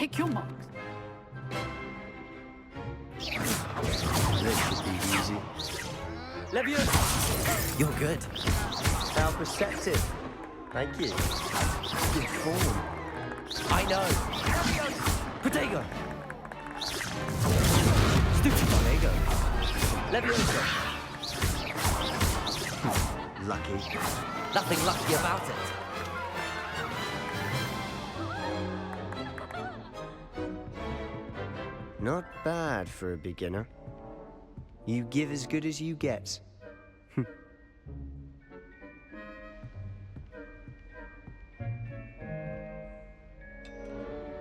take your marks. This should be easy. Leviosa! You're good. How perceptive. Thank you. Good form. I know. Leviosa! Protego! Stupid Leviosa! Lucky. Nothing lucky about it. Not bad for a beginner. You give as good as you get.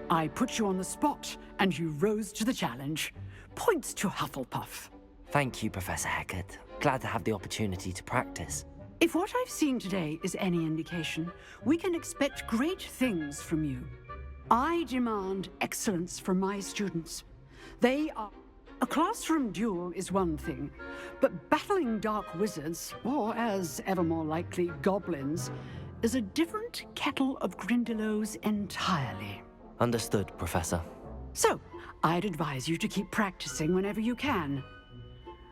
I put you on the spot, and you rose to the challenge. Points to Hufflepuff. Thank you, Professor Hecat. Glad to have the opportunity to practice. If what I've seen today is any indication, we can expect great things from you. I demand excellence from my students. They are... A classroom duel is one thing, but battling dark wizards, or as ever more likely, goblins, is a different kettle of Grindylows entirely. Understood, Professor. So, I'd advise you to keep practicing whenever you can.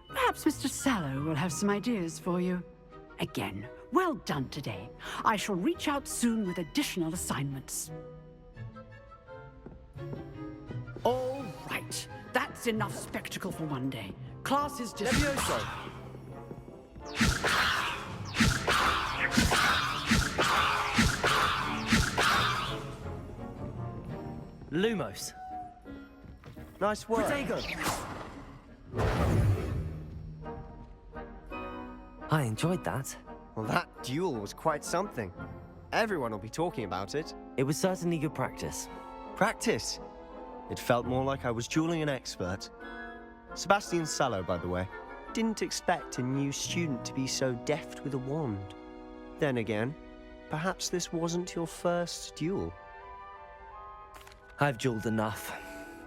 Perhaps Mr. Sallow will have some ideas for you. Again, well done today. I shall reach out soon with additional assignments. All right. That's enough spectacle for one day. Class is just... Leviosa! Lumos! Nice work. Protego! I enjoyed that. Well, that duel was quite something. Everyone will be talking about it. It was certainly good practice. Practice. It felt more like I was dueling an expert. Sebastian Sallow, by the way. Didn't expect a new student to be so deft with a wand. Then again, perhaps this wasn't your first duel. I've dueled enough.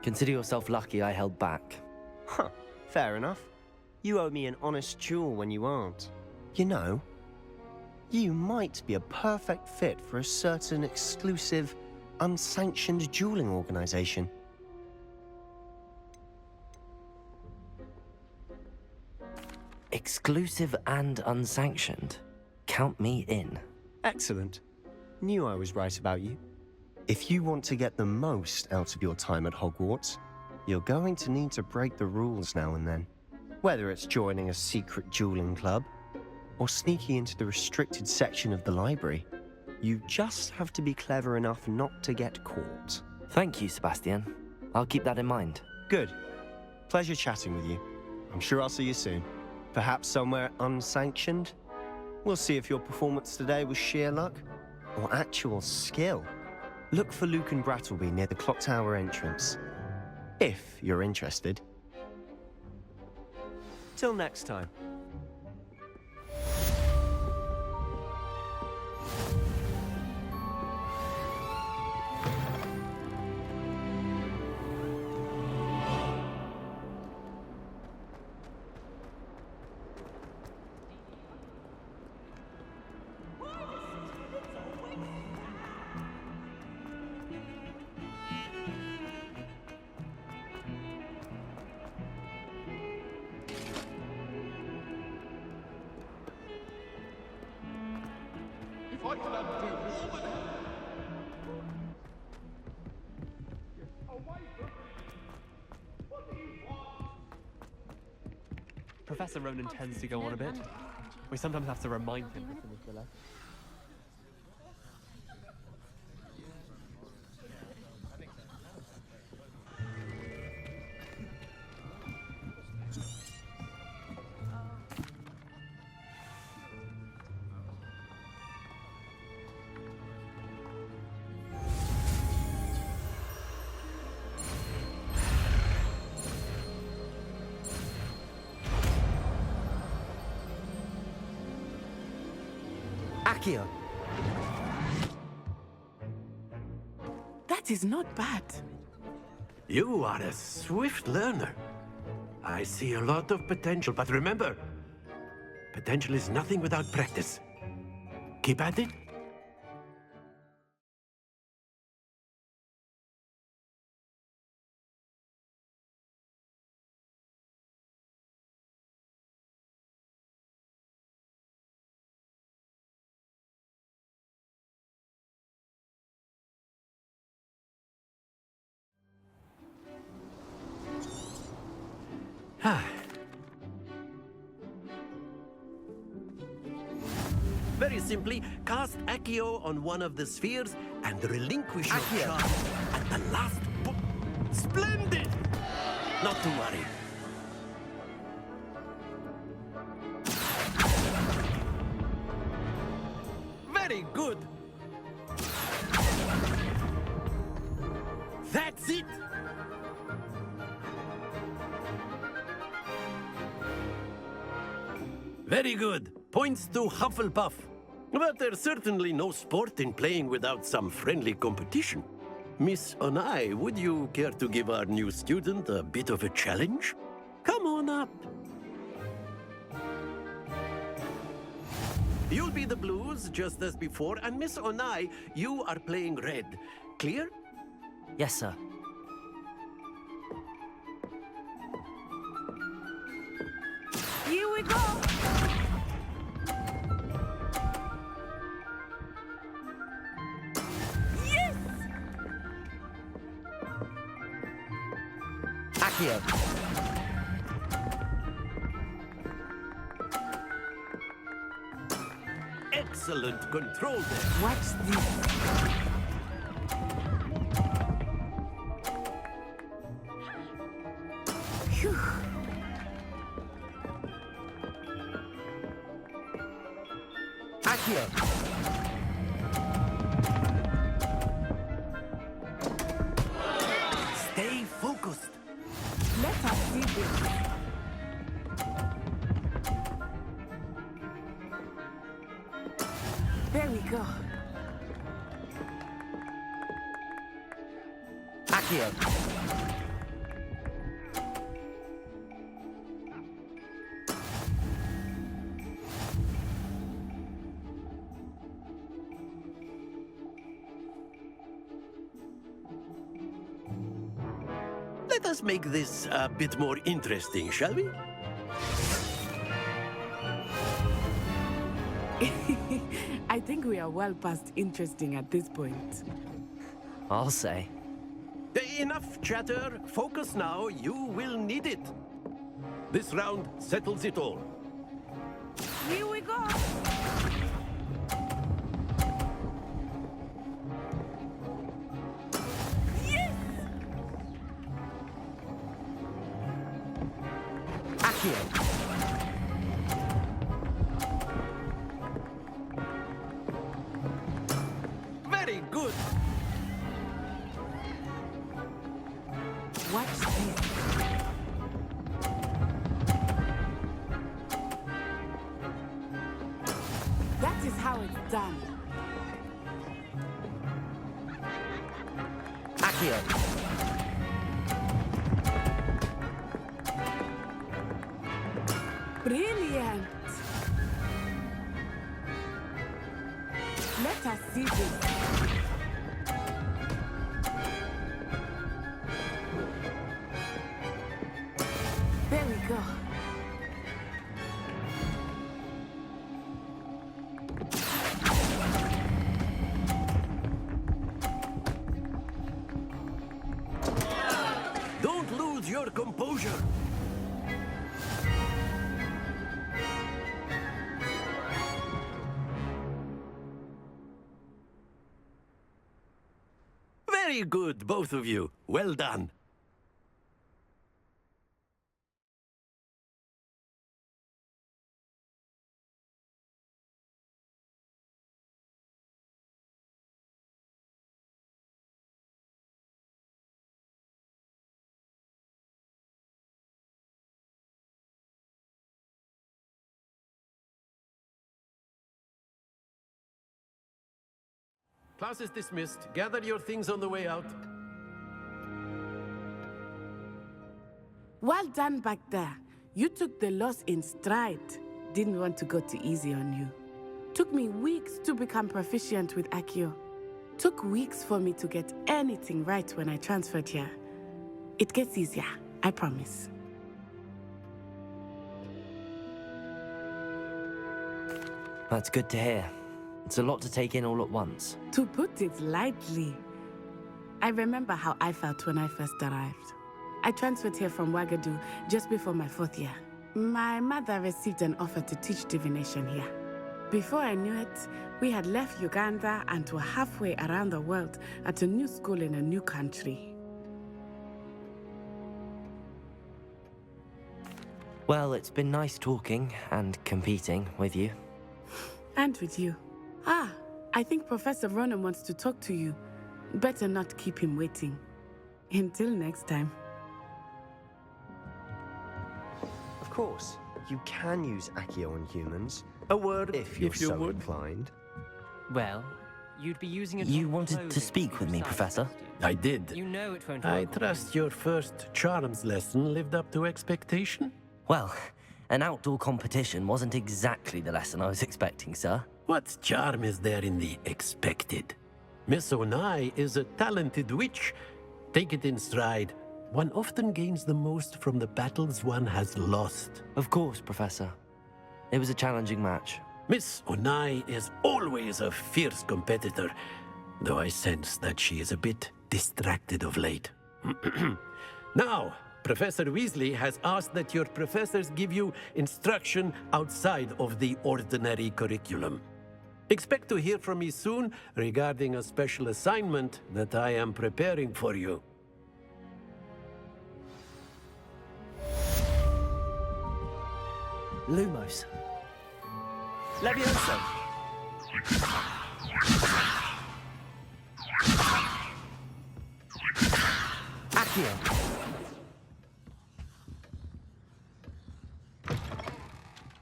Consider yourself lucky I held back. Huh, fair enough. You owe me an honest duel when you aren't. You know, you might be a perfect fit for a certain exclusive, unsanctioned dueling organization. Exclusive and unsanctioned. Count me in. Excellent. Knew I was right about you. If you want to get the most out of your time at Hogwarts, you're going to need to break the rules now and then. Whether it's joining a secret dueling club, or sneaking into the restricted section of the library, you just have to be clever enough not to get caught. Thank you, Sebastian. I'll keep that in mind. Good. Pleasure chatting with you. I'm sure I'll see you soon. Perhaps somewhere unsanctioned? We'll see if your performance today was sheer luck or actual skill. Look for Luke and Brattleby near the clock tower entrance, if you're interested. Till next time. Professor Ronan tends to go on a bit. We sometimes have to remind him to finish the lesson. Accio! That is not bad. You are a swift learner. I see a lot of potential, but remember, potential is nothing without practice. Keep at it, Very simply, cast Accio on one of the spheres and relinquish your Accio. charge at the last Splendid! Not to worry. Very good. That's it. Very good. Points to Hufflepuff. But there's certainly no sport in playing without some friendly competition. Miss Onai, would you care to give our new student a bit of a challenge? Come on up. You'll be the blues, just as before, and Miss Onai, you are playing red. Clear? Yes, sir. Here we go! Yes! Accio. Excellent control there. Watch this. Phew. Accio. Stay focused. Let us see this. There we go. Accio. Let us make this a bit more interesting, shall we? I think we are well past interesting at this point. I'll say. Enough chatter. Focus now. You will need it. This round settles it all. Here we go. Yes! Accio. Very good. Watch this. That is how it's done. Accio. Brilliant. Let us see this. There we go. Don't lose your composure. Very good, both of you. Well done. Class is dismissed. Gather your things on the way out. Well done back there. You took the loss in stride. Didn't want to go too easy on you. Took me weeks to become proficient with Accio. Took weeks for me to get anything right when I transferred here. It gets easier, I promise. That's good to hear. It's a lot to take in all at once. To put it lightly, I remember how I felt when I first arrived. I transferred here from Wagadu just before my 4th year. My mother received an offer to teach divination here. Before I knew it, we had left Uganda and were halfway around the world at a new school in a new country. Well, it's been nice talking and competing with you. And with you. I think Professor Ronan wants to talk to you. Better not keep him waiting. Until next time. Of course, you can use Accio on humans, A word, if you're you so would. inclined. Well, you'd be using it. You wanted to speak with me, Professor? I did. You know it won't I work. trust your first charms lesson lived up to expectation. Well, an outdoor competition wasn't exactly the lesson I was expecting, sir. What charm is there in the expected? Miss Onai is a talented witch. Take it in stride. One often gains the most from the battles one has lost. Of course, Professor. It was a challenging match. Miss Onai is always a fierce competitor, though I sense that she is a bit distracted of late. Now, Professor Weasley has asked that your professors give you instruction outside of the ordinary curriculum. Expect to hear from me soon regarding a special assignment that I am preparing for you. Lumos. Levioso. Accio.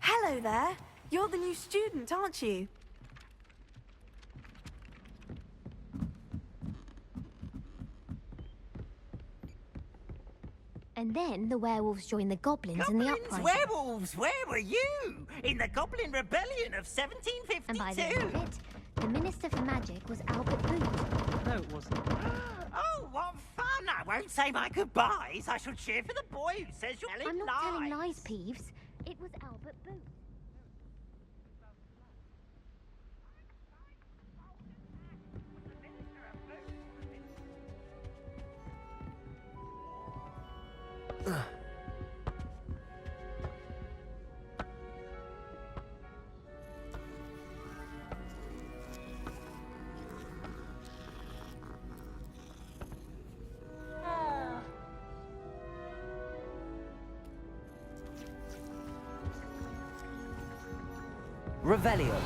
Hello there. You're the new student, aren't you? And then the werewolves joined the goblins in the uprising. Werewolves, where were you? In the Goblin Rebellion of 1752? And by the end of it, the Minister for Magic was Albert Booth. No, it wasn't. Oh, what fun! I won't say my goodbyes. I shall cheer for the boy who says you're telling I'm not lies. telling lies, Peeves. It was Albert Booth. Revelio.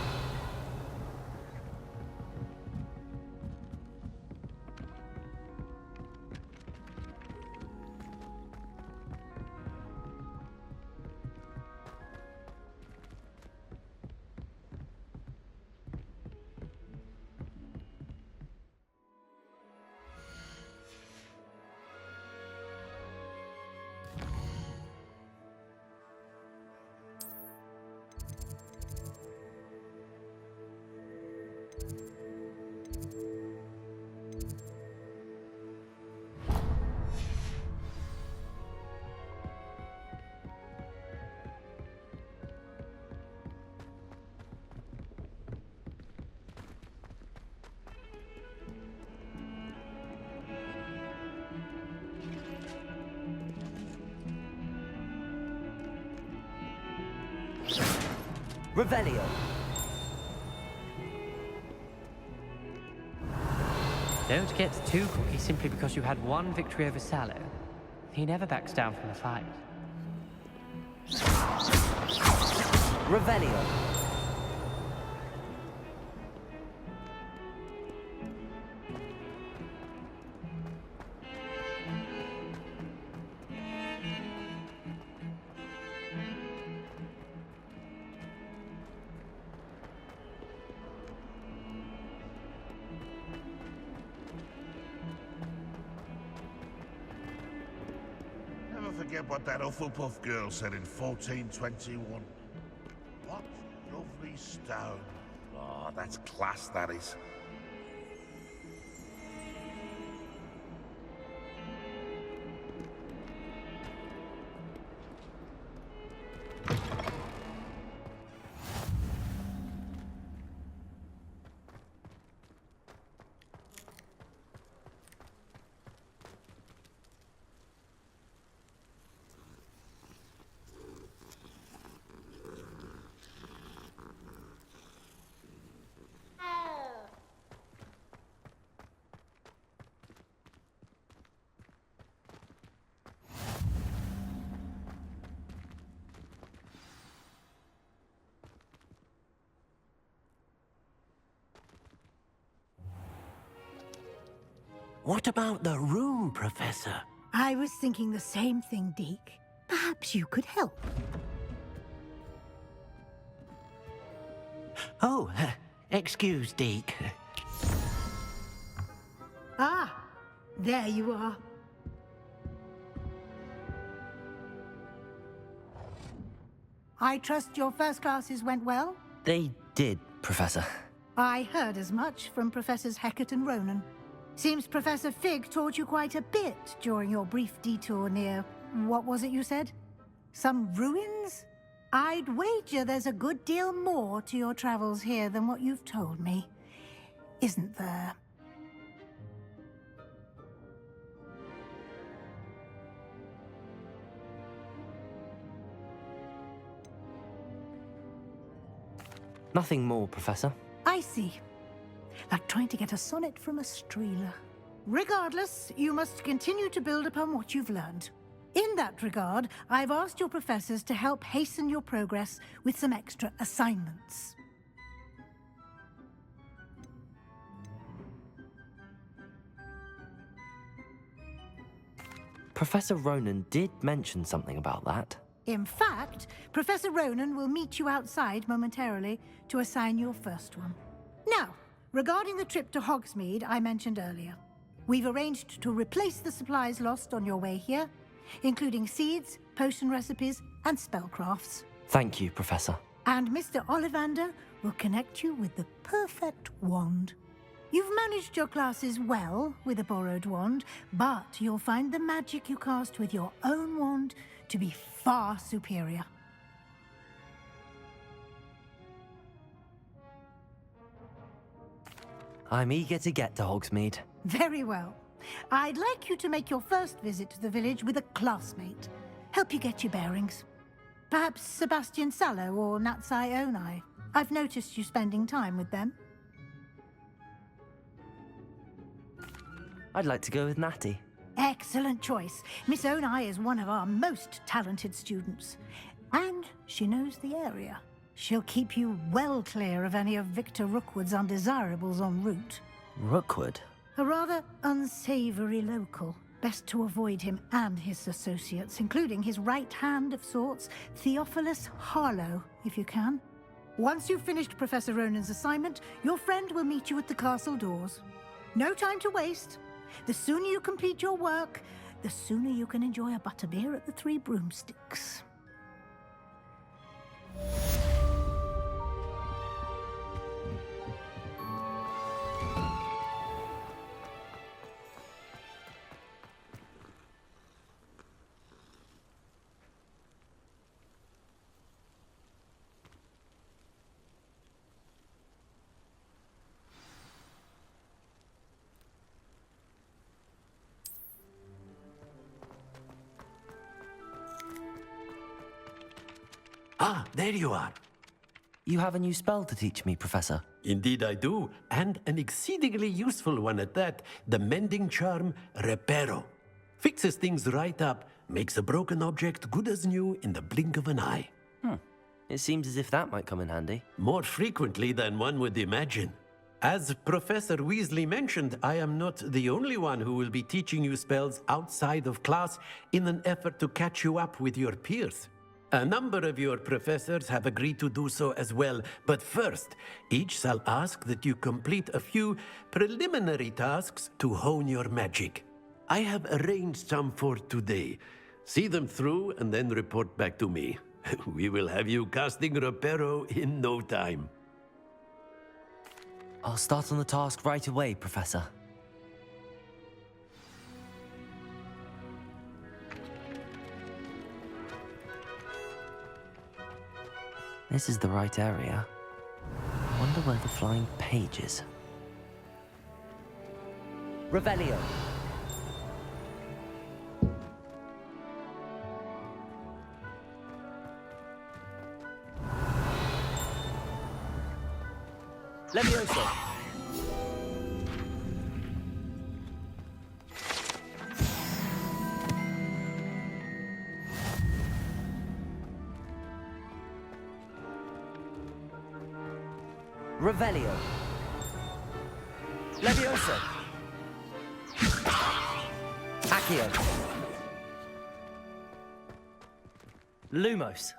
Revelio. Don't get too cocky simply because you had one victory over Sallow. He never backs down from a fight. Revelio. Never forget what that Hufflepuff girl said in 1421. What lovely stone. Oh, that's class, that is. What about the room, Professor? I was thinking the same thing, Deke. Perhaps you could help. Oh, excuse, Deke. Ah, there you are. I trust your first classes went well? They did, Professor. I heard as much from Professors Hecat and Ronan. Seems Professor Fig taught you quite a bit during your brief detour near... what was it you said? Some ruins? I'd wager there's a good deal more to your travels here than what you've told me. Isn't there? Nothing more, Professor. I see. Like trying to get a sonnet from a streeler. Regardless, you must continue to build upon what you've learned. In that regard, I've asked your professors to help hasten your progress with some extra assignments. Professor Ronan did mention something about that. In fact, Professor Ronan will meet you outside momentarily to assign your first one. Now, regarding the trip to Hogsmeade I mentioned earlier, we've arranged to replace the supplies lost on your way here, including seeds, potion recipes, and spellcrafts. Thank you, Professor. And Mr. Ollivander will connect you with the perfect wand. You've managed your classes well with a borrowed wand, but you'll find the magic you cast with your own wand to be far superior. I'm eager to get to Hogsmeade. Very well. I'd like you to make your first visit to the village with a classmate. Help you get your bearings. Perhaps Sebastian Sallow or Natsai Onai. I've noticed you spending time with them. I'd like to go with Natty. Excellent choice. Miss Onai is one of our most talented students. And she knows the area. She'll keep you well clear of any of Victor Rookwood's undesirables en route. Rookwood? A rather unsavory local. Best to avoid him and his associates, including his right hand of sorts, Theophilus Harlow, if you can. Once you've finished Professor Ronan's assignment, your friend will meet you at the castle doors. No time to waste. The sooner you complete your work, the sooner you can enjoy a butterbeer at the Three Broomsticks. Ah, there you are. You have a new spell to teach me, Professor. Indeed I do, and an exceedingly useful one at that, the mending charm Reparo. Fixes things right up, makes a broken object good as new in the blink of an eye. It seems as if that might come in handy. More frequently than one would imagine. As Professor Weasley mentioned, I am not the only one who will be teaching you spells outside of class in an effort to catch you up with your peers. A number of your professors have agreed to do so as well, but first, each shall ask that you complete a few preliminary tasks to hone your magic. I have arranged some for today. See them through and then report back to me. We will have you casting Reparo in no time. I'll start on the task right away, Professor. This is the right area. I wonder where the flying page is. Revelio. Levioso. Revelio. Levioso. Accio. Lumos.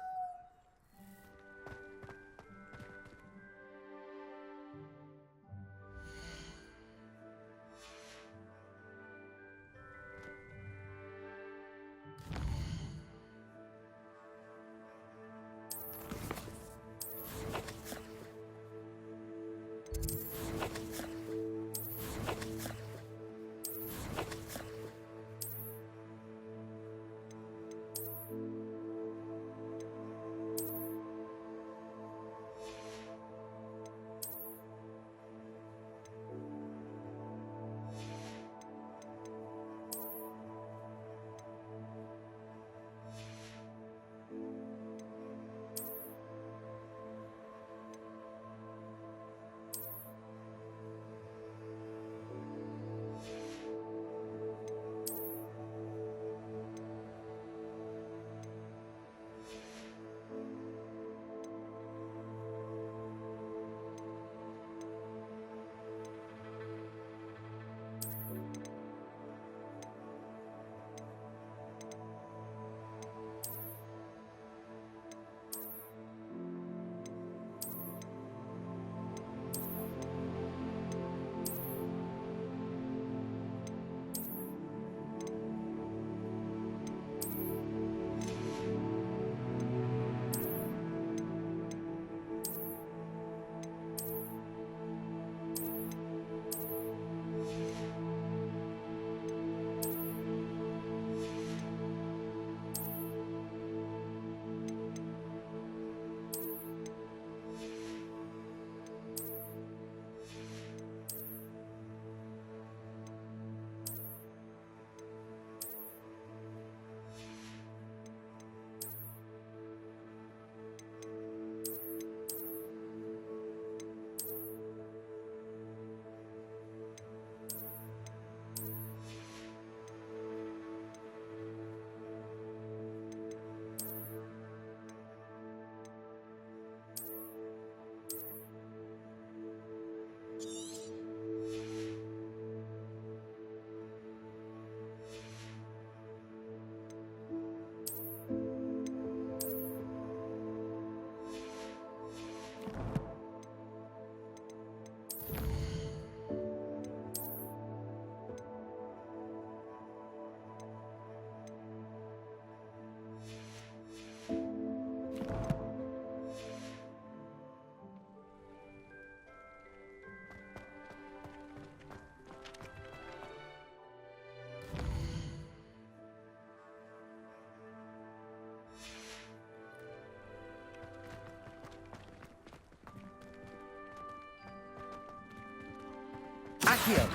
Accio.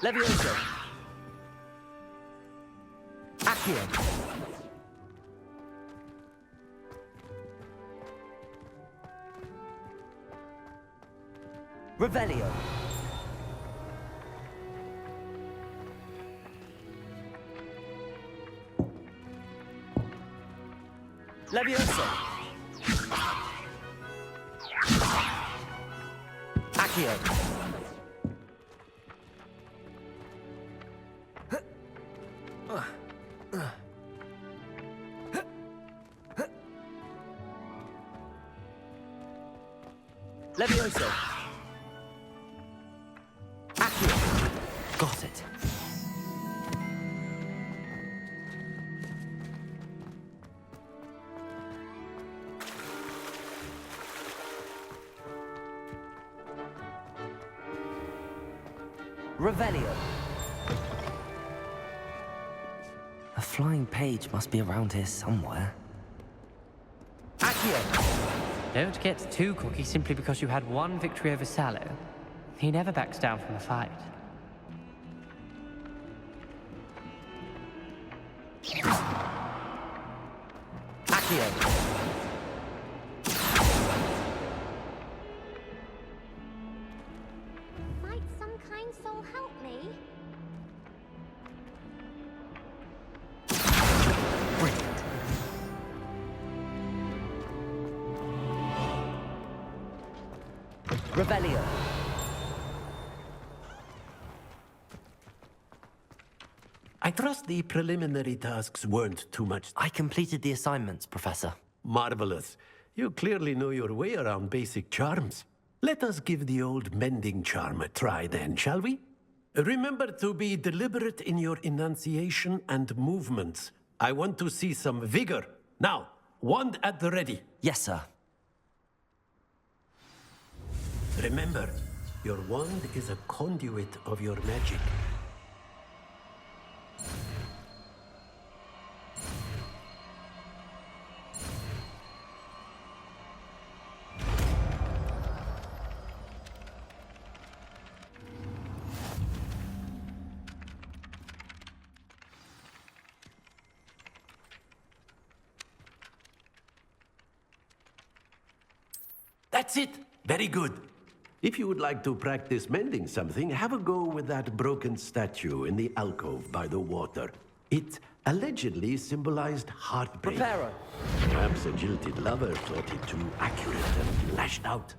Levioso. Accio. Revelio. Levioso. Accio. Levioso. Accio. Got it. Revelio. A flying page must be around here somewhere. Accio. Don't get too cocky simply because you had one victory over Sallow. He never backs down from a fight. Accio. Might some kind soul help me? Brilliant. Revelio. I trust the preliminary tasks weren't too much. I completed the assignments, Professor. Marvelous. You clearly know your way around basic charms. Let us give the old mending charm a try then, shall we? Remember to be deliberate in your enunciation and movements. I want to see some vigor. Now, wand at the ready. Yes, sir. Remember, your wand is a conduit of your magic. That's it. Very good. If you would like to practice mending something, have a go with that broken statue in the alcove by the water. It allegedly symbolized heartbreak. Preparo. Perhaps a jilted lover thought it too accurate and lashed out.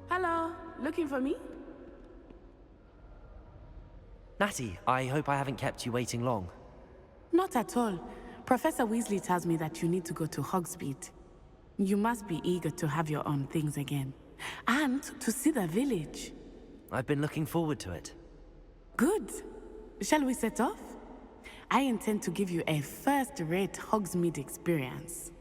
Hello, looking for me? Natty, I hope I haven't kept you waiting long. Not at all. Professor Weasley tells me that you need to go to Hogsmeade. You must be eager to have your own things again. And to see the village. I've been looking forward to it. Good. Shall we set off? I intend to give you a first-rate Hogsmeade experience.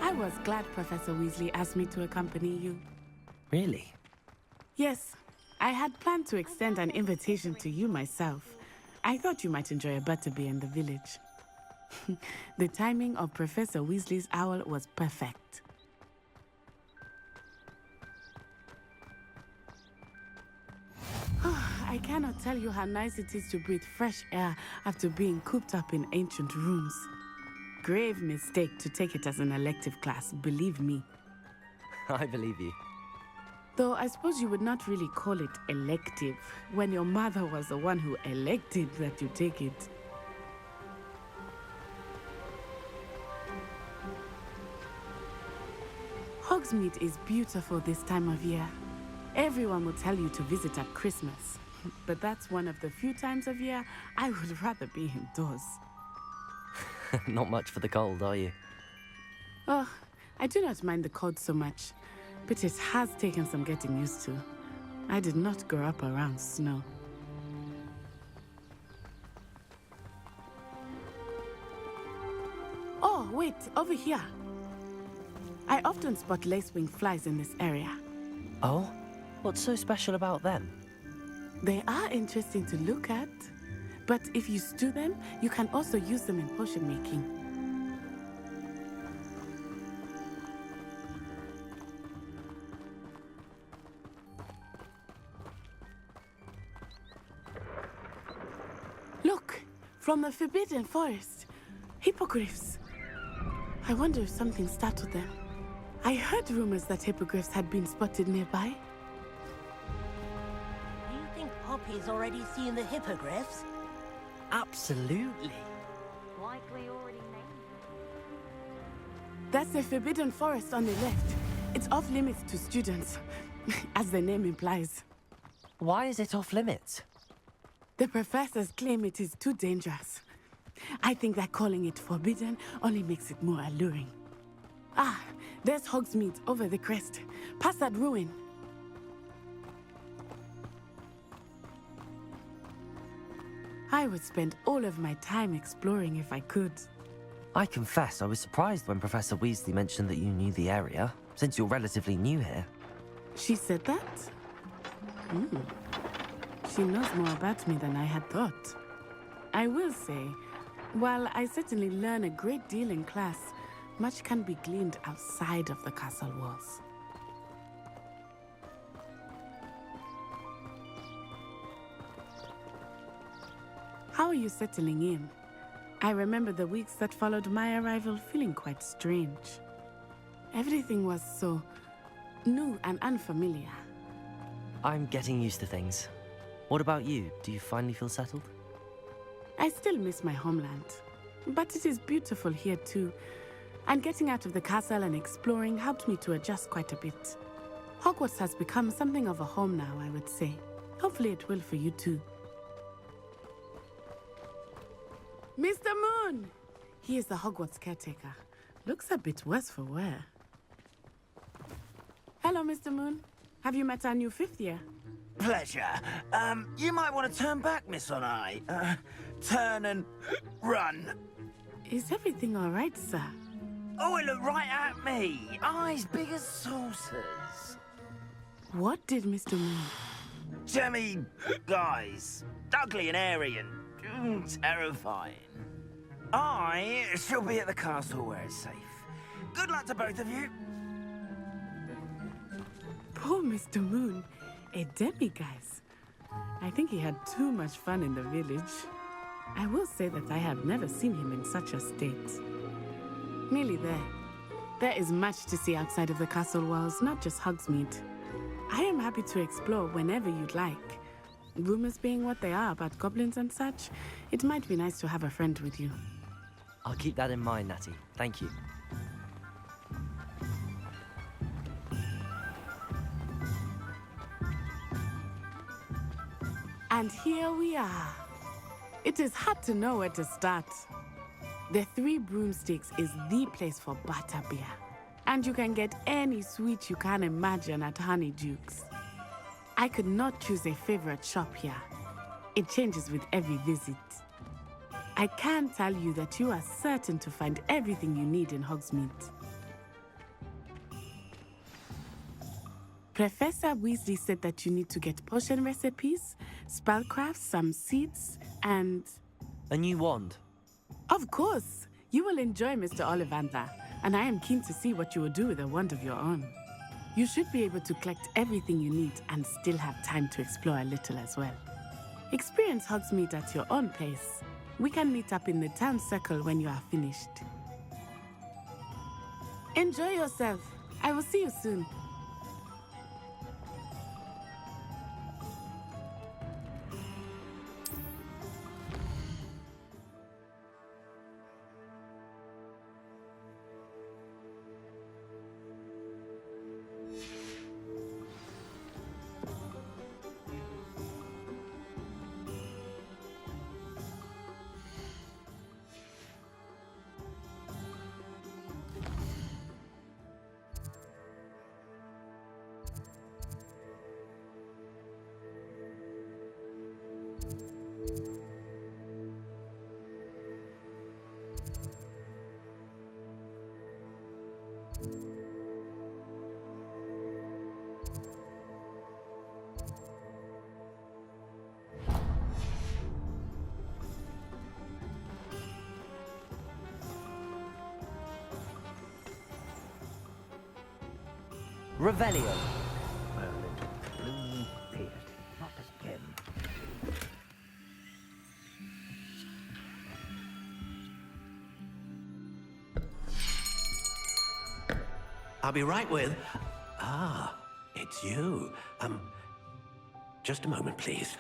I was glad Professor Weasley asked me to accompany you. Really? Yes, I had planned to extend an invitation to you myself. I thought you might enjoy a butterbeer in the village. The timing of Professor Weasley's owl was perfect. I cannot tell you how nice it is to breathe fresh air after being cooped up in ancient rooms. Grave mistake to take it as an elective class, believe me. I believe you. Though I suppose you would not really call it elective when your mother was the one who elected that you take it. Hogsmeade is beautiful this time of year. Everyone will tell you to visit at Christmas, but that's one of the few times of year I would rather be indoors. Not much for the cold, are you? Oh, I do not mind the cold so much, but it has taken some getting used to. I did not grow up around snow. Oh, wait, over here. I often spot lacewing flies in this area. Oh? What's so special about them? They are interesting to look at, but if you stew them, you can also use them in potion making. Look, from the Forbidden Forest, hippogriffs. I wonder if something startled them. I heard rumors that hippogriffs had been spotted nearby. You think Poppy's already seen the hippogriffs? Absolutely. Likely already named. That's the Forbidden Forest on the left. It's off limits to students, as the name implies. Why is it off limits? The professors claim it is too dangerous. I think that calling it forbidden only makes it more alluring. Ah, there's Hogsmeade over the crest. Past that ruin. I would spend all of my time exploring if I could. I confess I was surprised when Professor Weasley mentioned that you knew the area, since you're relatively new here. She said that? She knows more about me than I had thought. I will say, while I certainly learn a great deal in class, much can be gleaned outside of the castle walls. How are you settling in? I remember the weeks that followed my arrival feeling quite strange. Everything was so new and unfamiliar. I'm getting used to things. What about you? Do you finally feel settled? I still miss my homeland, but it is beautiful here too. And getting out of the castle and exploring helped me to adjust quite a bit. Hogwarts has become something of a home now, I would say. Hopefully it will for you too. Mr. Moon! He is the Hogwarts caretaker. Looks a bit worse for wear. Hello, Mr. Moon. Have you met our new fifth year? Pleasure. You might want to turn back, Miss Onai. Turn and run. Is everything all right, sir? Oh, it looked right at me. Eyes big as saucers. What did Mr. Moon? Jemmy guys. Ugly and airy and terrifying. I shall be at the castle where it's safe. Good luck to both of you. Poor Mr. Moon. A demiguise. I think he had too much fun in the village. I will say that I have never seen him in such a state. Nearly there. There is much to see outside of the castle walls, not just Hogsmeade. I am happy to explore whenever you'd like. Rumors being what they are about goblins and such, it might be nice to have a friend with you. I'll keep that in mind, Natty. Thank you. And here we are. It is hard to know where to start. The Three Broomsticks is the place for butterbeer. And you can get any sweet you can imagine at Honeyduke's. I could not choose a favorite shop here. It changes with every visit. I can tell you that you are certain to find everything you need in Hogsmeade. Professor Weasley said that you need to get potion recipes, spellcrafts, some seeds, and... A new wand. Of course! You will enjoy Mr. Ollivander, and I am keen to see what you will do with a wand of your own. You should be able to collect everything you need and still have time to explore a little as well. Experience Hogsmeade at your own pace. We can meet up in the town circle when you are finished. Enjoy yourself. I will see you soon. Revelio. Not again. I'll be right with... Ah, it's you. Just a moment, please.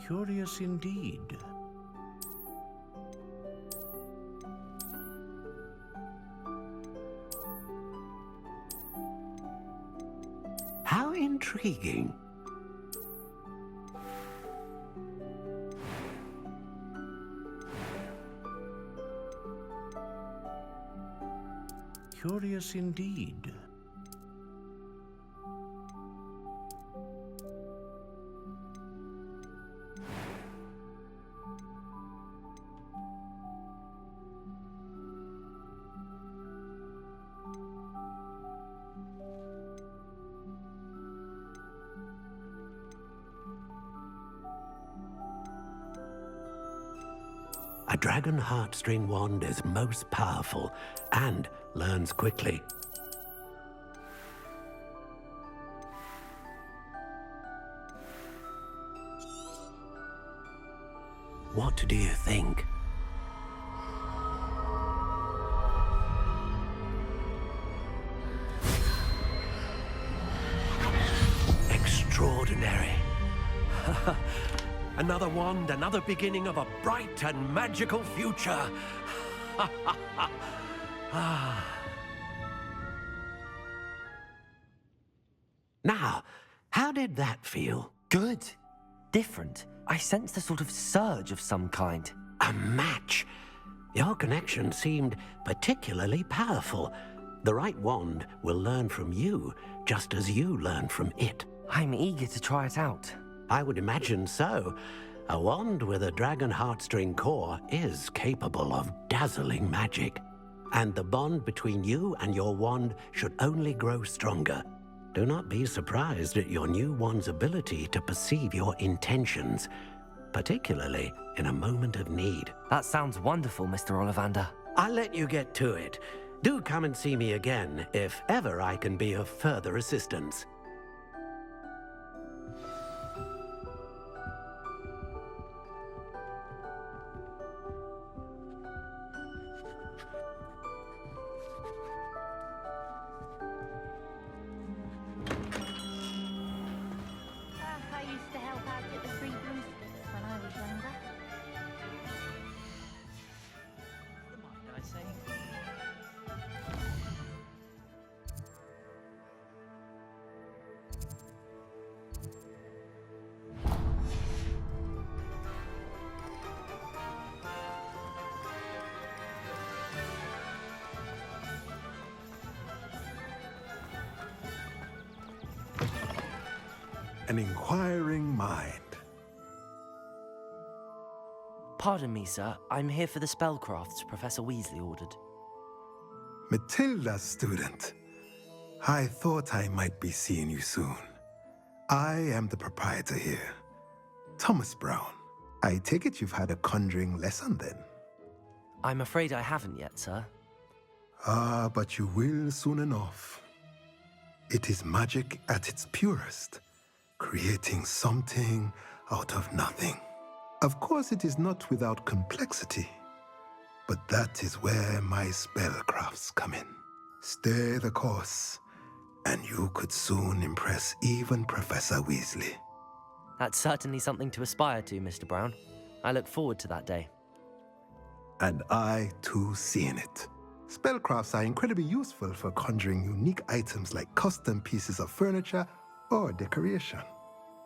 Curious indeed. How intriguing. Curious indeed. A dragon heartstring wand is most powerful and learns quickly. What do you think? Extraordinary. Another wand, another beginning of a bright and magical future. Now, how did that feel? Good. Different. I sensed a sort of surge of some kind. A match. Your connection seemed particularly powerful. The right wand will learn from you, just as you learn from it. I'm eager to try it out. I would imagine so. A wand with a dragon heartstring core is capable of dazzling magic. And the bond between you and your wand should only grow stronger. Do not be surprised at your new wand's ability to perceive your intentions, particularly in a moment of need. That sounds wonderful, Mr. Ollivander. I'll let you get to it. Do come and see me again if ever I can be of further assistance. I used to help out at the Three Broomsticks when I was younger. I say. an inquiring mind. Pardon me, sir. I'm here for the spellcrafts Professor Weasley ordered. Matilda, student. I thought I might be seeing you soon. I am the proprietor here, Thomas Brown. I take it you've had a conjuring lesson then? I'm afraid I haven't yet, sir. Ah, but you will soon enough. It is magic at its purest, creating something out of nothing. Of course, it is not without complexity, but that is where my spellcrafts come in. Stay the course, and you could soon impress even Professor Weasley. That's certainly something to aspire to, Mr. Brown. I look forward to that day. And I, too, seeing it. Spellcrafts are incredibly useful for conjuring unique items like custom pieces of furniture or decoration.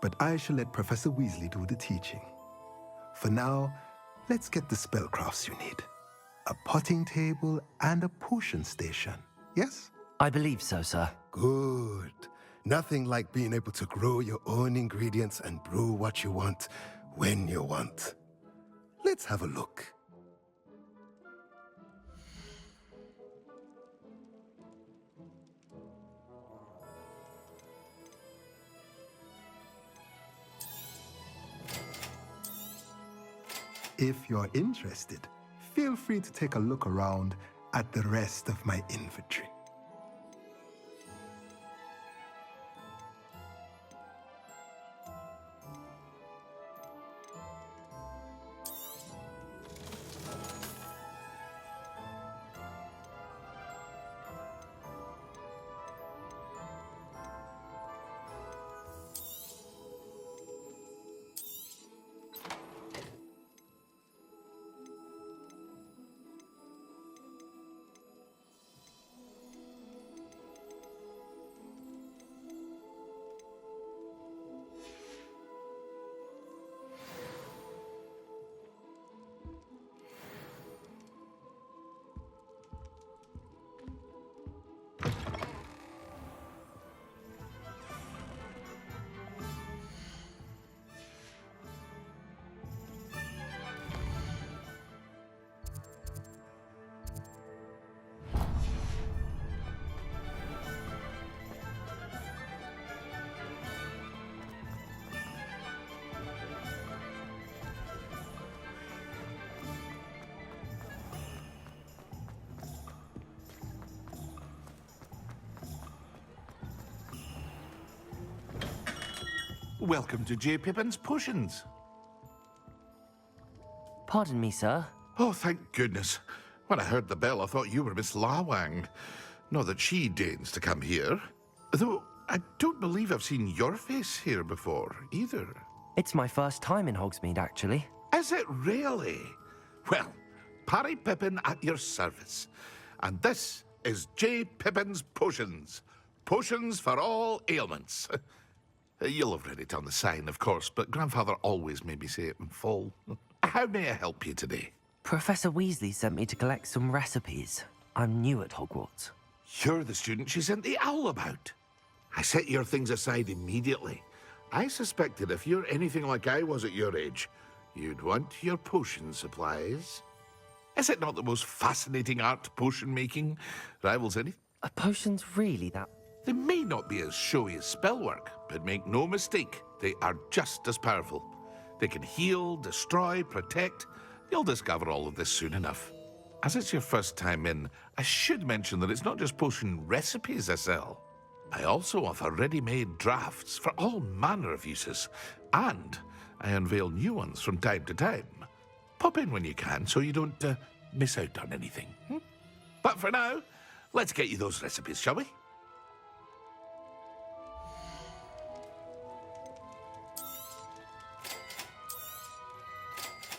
But I shall let Professor Weasley do the teaching. For now, let's get the spellcrafts you need. A potting table and a potion station, yes? I believe so, sir. Good. Nothing like being able to grow your own ingredients and brew what you want when you want. Let's have a look. If you're interested, feel free to take a look around at the rest of my inventory. Welcome to J. Pippin's Potions. Pardon me, sir. Oh, thank goodness. When I heard the bell, I thought you were Miss Lawang. Not that she deigns to come here. Though, I don't believe I've seen your face here before, either. It's my first time in Hogsmeade, actually. Is it really? Well, Parry Pippin at your service. And this is J. Pippin's Potions. Potions for all ailments. You'll have read it on the sign, of course, but Grandfather always made me say it in full. How may I help you today? Professor Weasley sent me to collect some recipes. I'm new at Hogwarts. You're the student she sent the owl about. I set your things aside immediately. I suspected if you're anything like I was at your age, you'd want your potion supplies. Is it not the most fascinating art, potion making? Rivals any? Are potions really that... They may not be as showy as spellwork, but make no mistake, they are just as powerful. They can heal, destroy, protect. You'll discover all of this soon enough. As it's your first time in, I should mention that it's not just potion recipes I sell. I also offer ready-made drafts for all manner of uses, and I unveil new ones from time to time. Pop in when you can so you don't miss out on anything. But for now, let's get you those recipes, shall we?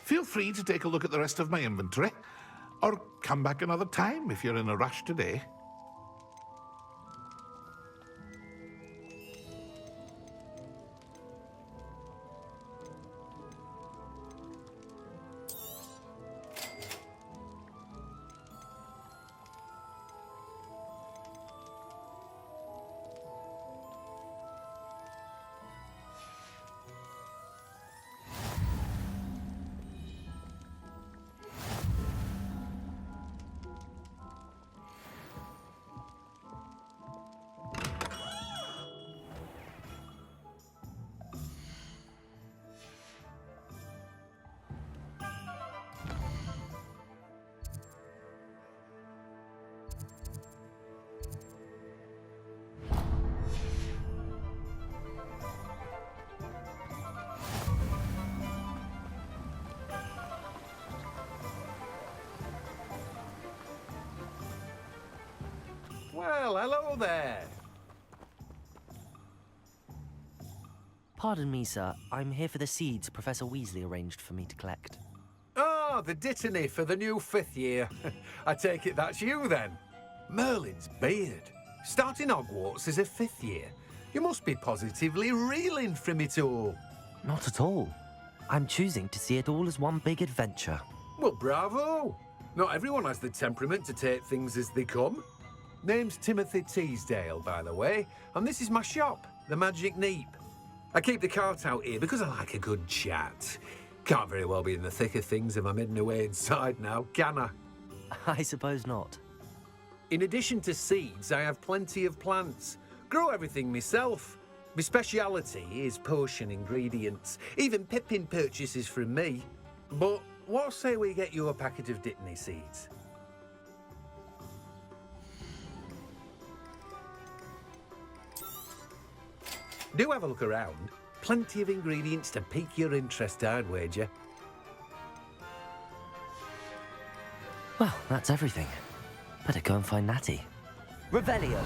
Feel free to take a look at the rest of my inventory, or come back another time if you're in a rush today. Well, hello there. Pardon me, sir. I'm here for the seeds Professor Weasley arranged for me to collect. Ah, the dittany for the new 5th year. I take it that's you, then. Merlin's beard. Starting Hogwarts as a 5th year. You must be positively reeling from it all. Not at all. I'm choosing to see it all as one big adventure. Well, bravo. Not everyone has the temperament to take things as they come. Name's Timothy Teasdale, by the way, and this is my shop, the Magic Neep. I keep the cart out here because I like a good chat. Can't very well be in the thick of things if I'm hidden away inside now, can I? I suppose not. In addition to seeds, I have plenty of plants. Grow everything myself. My speciality is potion ingredients. Even Pippin purchases from me. But what say we get you a packet of Dittany seeds? Do have a look around. Plenty of ingredients to pique your interest, I'd wager. Well, that's everything. Better go and find Natty. Revelio!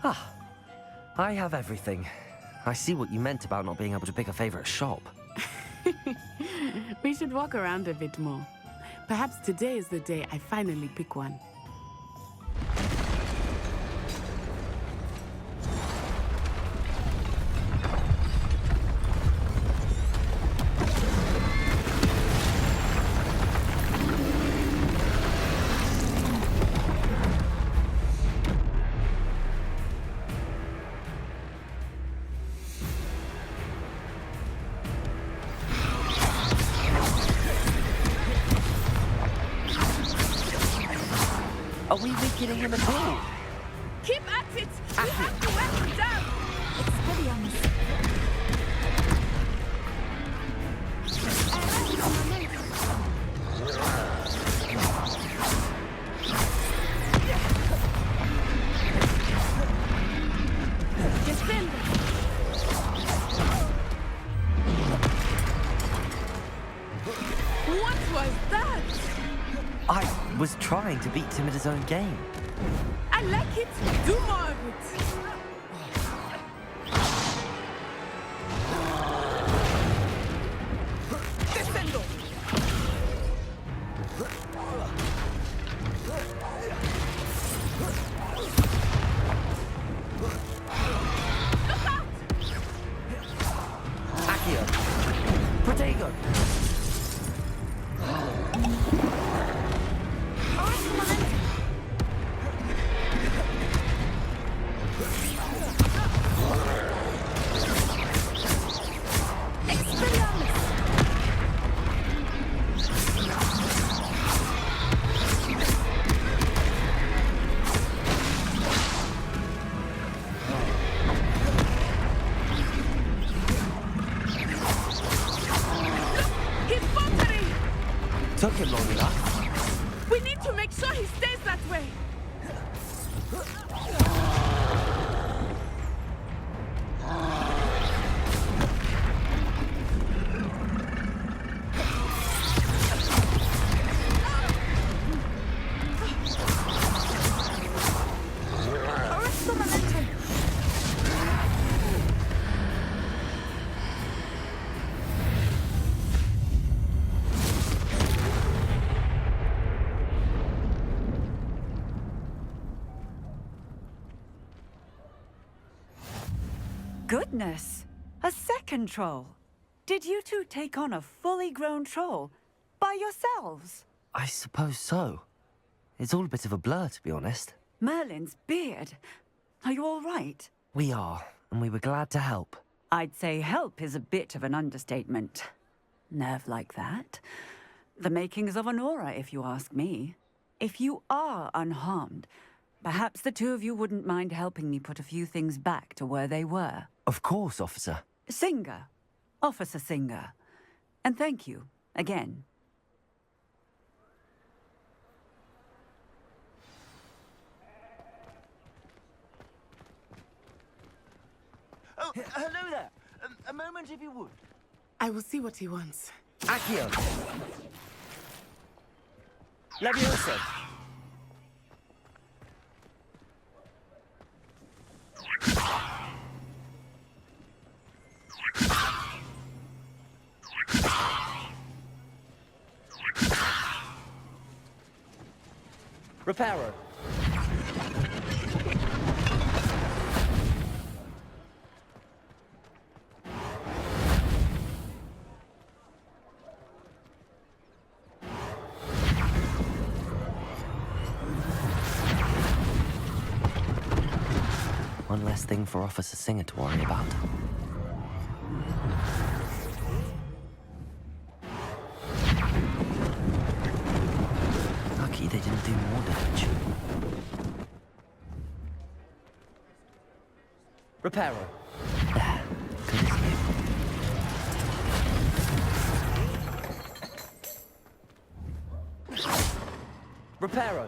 Ah, I have everything. I see what you meant about not being able to pick a favorite shop. We should walk around a bit more. Perhaps today is the day I finally pick one. Are we weakening him at all? Keep at it! We have to wear him down! Expelliarmus. Defend! What was that? I was trying to beat him at his own game. I like it. Do more of it. Defendo. Look out! Accio. Protego. Took him long enough. We need to make sure he stays that way. goodness! A second troll! Did you two take on a fully grown troll by yourselves? I suppose so. It's all a bit of a blur, to be honest. Merlin's beard. Are you all right? We are, and we were glad to help. I'd say help is a bit of an understatement. Nerve like that. The makings of an aura, if you ask me. If you are unharmed, perhaps the two of you wouldn't mind helping me put a few things back to where they were. Of course, officer. Singer. Officer Singer. And thank you, again. Oh, hello there. A moment, if you would. I will see what he wants. Accio! Leviosa! Reparo! One less thing for Officer Singer to worry about. Lucky they didn't do more damage. Reparo. Good as new. Reparo.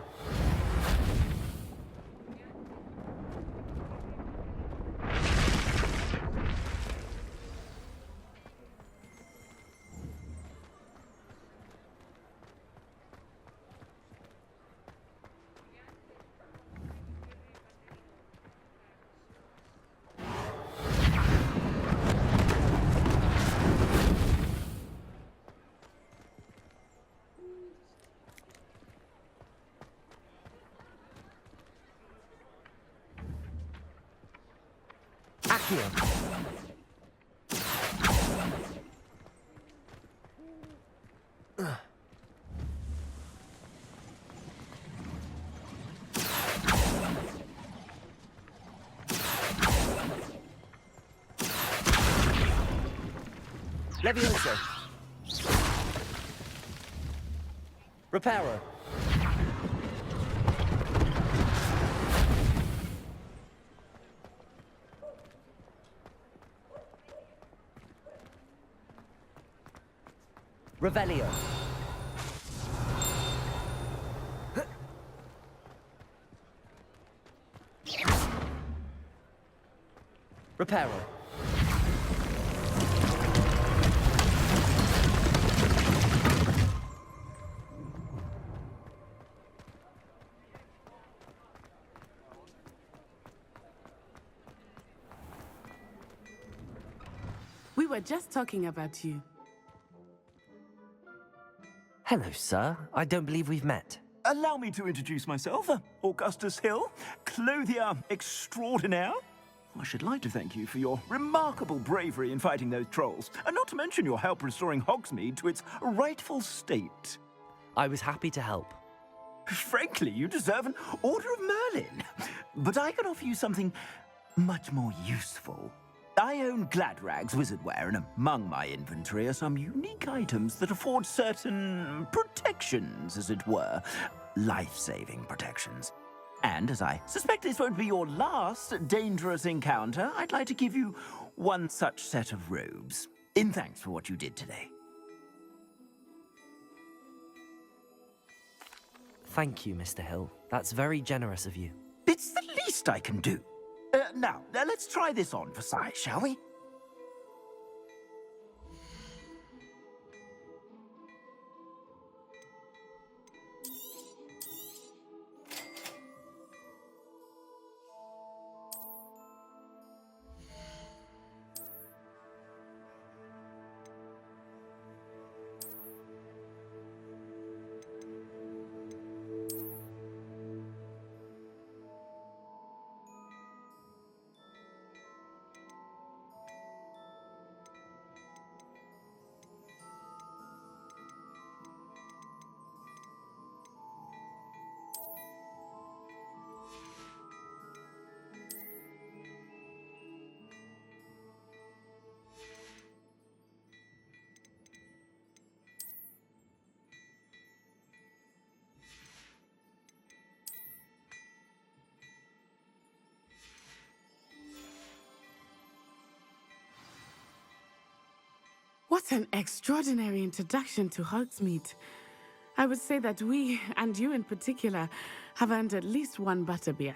Accio. Leviosa. Reparo. Revelio. Reparo. We were just talking about you. Hello, sir. I don't believe we've met. Allow me to introduce myself, Augustus Hill, clothier extraordinaire. I should like to thank you for your remarkable bravery in fighting those trolls, and not to mention your help restoring Hogsmeade to its rightful state. I was happy to help. Frankly, you deserve an Order of Merlin. But I can offer you something much more useful. I own Gladrag's wizardware, and among my inventory are some unique items that afford certain protections, as it were. Life-saving protections. And as I suspect this won't be your last dangerous encounter, I'd like to give you one such set of robes, in thanks for what you did today. Thank you, Mr. Hill. That's very generous of you. It's the least I can do. Now, let's try this on for size, shall we? What an extraordinary introduction to Hogsmeade. I would say that we, and you in particular, have earned at least one butterbeer.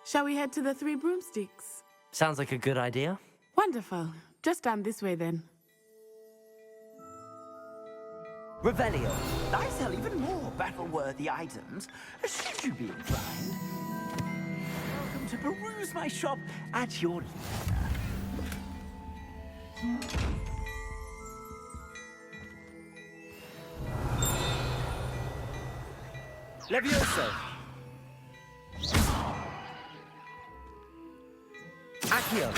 Shall we head to the Three Broomsticks? Sounds like a good idea. Wonderful. Just down this way then. Revelio. I sell even more battle-worthy items, should you be inclined. Welcome to peruse my shop at your leisure. Levioso. Accio.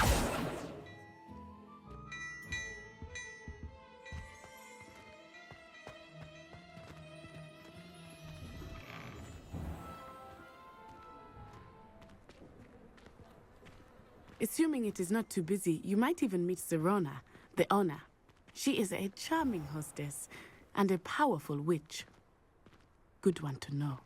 Assuming it is not too busy, you might even meet Sirona, the owner. She is a charming hostess and a powerful witch. Good one to know.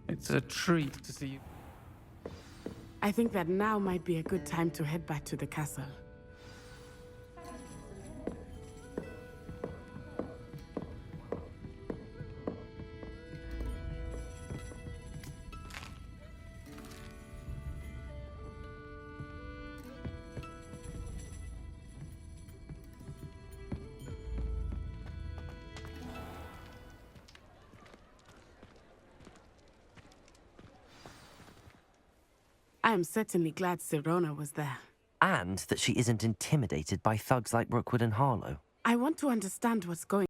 It's a treat to see you. I think that now might be a good time to head back to the castle. I am certainly glad Sirona was there. And that she isn't intimidated by thugs like Rookwood and Harlow. I want to understand what's going